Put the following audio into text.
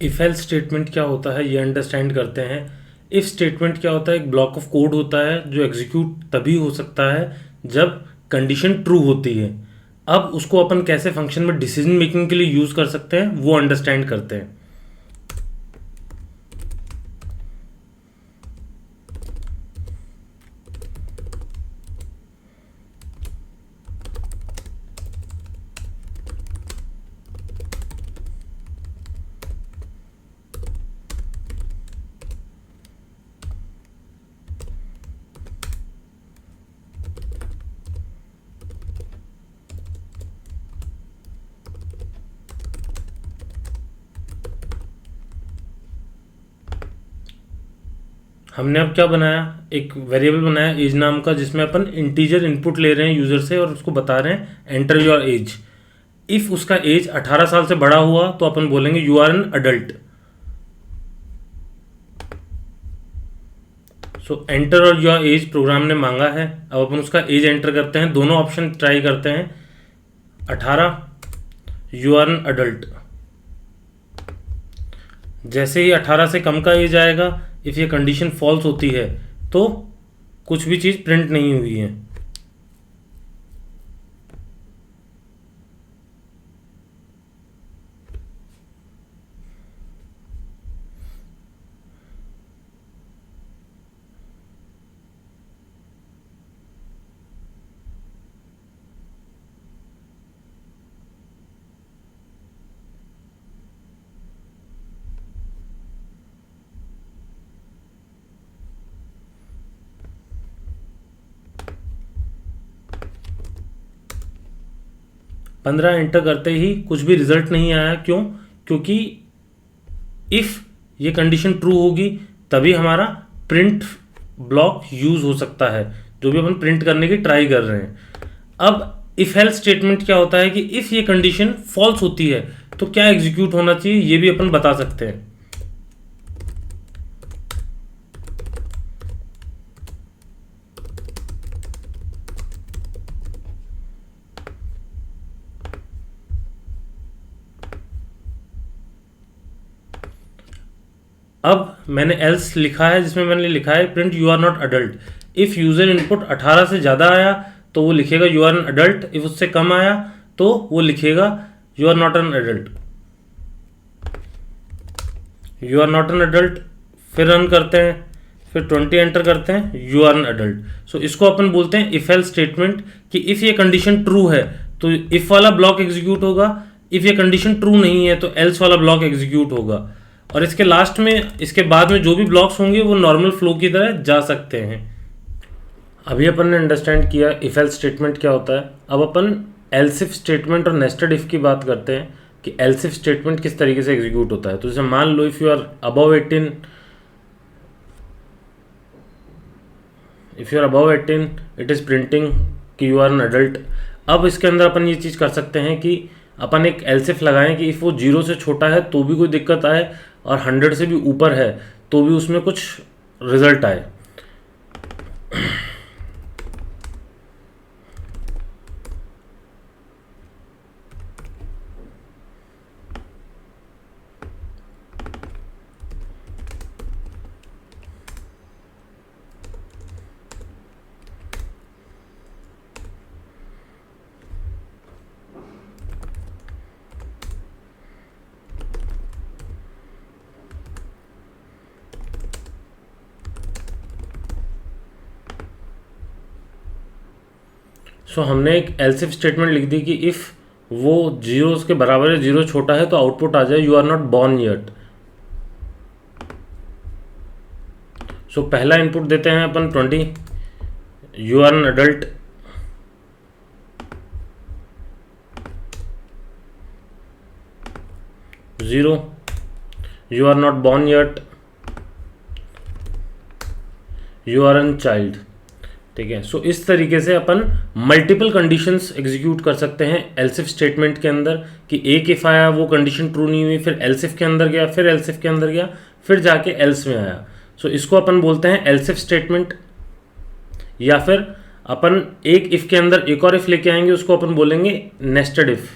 If else statement क्या होता है ये अंडरस्टैंड करते हैं। इफ स्टेटमेंट क्या होता है, एक ब्लॉक ऑफ कोड होता है जो एग्जीक्यूट तभी हो सकता है जब कंडीशन ट्रू होती है। अब उसको अपन कैसे फंक्शन में डिसीजन मेकिंग के लिए यूज कर सकते हैं वो अंडरस्टैंड करते हैं। हमने अब क्या बनाया, एक वेरिएबल बनाया एज नाम का, जिसमें अपन इंटीजर इनपुट ले रहे हैं यूजर से और उसको बता रहे हैं एंटर योर एज। इफ उसका एज 18 साल से बड़ा हुआ तो अपन बोलेंगे you are an adult. So enter और योर एज प्रोग्राम ने मांगा है, अब अपन उसका एज एंटर करते हैं। दोनों ऑप्शन ट्राई करते हैं। 18, यू आर एन अडल्ट। जैसे ही 18 से कम का एज आएगा, इफ ये कंडीशन फॉल्स होती है तो कुछ भी चीज़ प्रिंट नहीं हुई है। पंद्रह एंटर करते ही कुछ भी रिजल्ट नहीं आया। क्यों? क्योंकि इफ ये कंडीशन ट्रू होगी तभी हमारा प्रिंट ब्लॉक यूज हो सकता है, जो भी अपन प्रिंट करने की ट्राई कर रहे हैं। अब इफ हेल्स स्टेटमेंट क्या होता है कि इफ ये कंडीशन फॉल्स होती है तो क्या एग्जीक्यूट होना चाहिए ये भी अपन बता सकते हैं। अब मैंने एल्स लिखा है जिसमें मैंने लिखा है print you are not adult. If user input 18 से ज़्यादा आया तो वो लिखेगा you are an adult. If उससे कम आया तो वो लिखेगा you are not an adult. You are not an adult, फिर रन करते हैं, फिर 20 एंटर करते हैं, you are an adult. So इसको अपन बोलते हैं इफ एल्स स्टेटमेंट कि इफ ये कंडीशन ट्रू है तो इफ वाला ब्लॉक एग्जीक्यूट होगा, इफ ये कंडीशन ट्रू नहीं है तो एल्स वाला ब्लॉक एग्जीक्यूट होगा। और इसके लास्ट में, इसके बाद में जो भी ब्लॉक्स होंगे वो नॉर्मल फ्लो की तरह जा सकते हैं। अभी अपन ने अंडरस्टैंड किया इफ एल्स स्टेटमेंट क्या होता है। अब अपन एल्स इफ स्टेटमेंट और नेस्टेड इफ की बात करते हैं कि एल्स इफ स्टेटमेंट किस तरीके से एग्जीक्यूट होता है। तो जैसे मान लो if you are above 18, if you are above 18 it is printing कि यू आर एन अडल्ट। अब इसके अंदर अपन ये चीज़ कर सकते हैं कि अपन एक एल्स इफ लगाएं कि इफ़ वो 0 से छोटा है तो भी कोई दिक्कत आए और 100 से भी ऊपर है तो भी उसमें कुछ रिजल्ट आए। सो हमने एक एल्स इफ स्टेटमेंट लिख दी कि इफ़ वो 0 के बराबर है, 0 छोटा है तो आउटपुट आ जाए you are not born yet. So पहला इनपुट देते हैं अपन 20, you are an adult. Zero, you are not born yet, you are an child. ठीक है। सो इस तरीके से अपन मल्टीपल कंडीशंस एग्जीक्यूट कर सकते हैं एल्स इफ स्टेटमेंट के अंदर कि एक इफ आया, वो कंडीशन ट्रू नहीं हुई, फिर एल्स इफ के अंदर गया, फिर एल्स इफ के अंदर गया, फिर जाके एल्स में आया। सो इसको अपन बोलते हैं एल्स इफ स्टेटमेंट। या फिर अपन एक इफ के अंदर एक और इफ लेके आएंगे, उसको अपन बोलेंगे नेस्टेड इफ।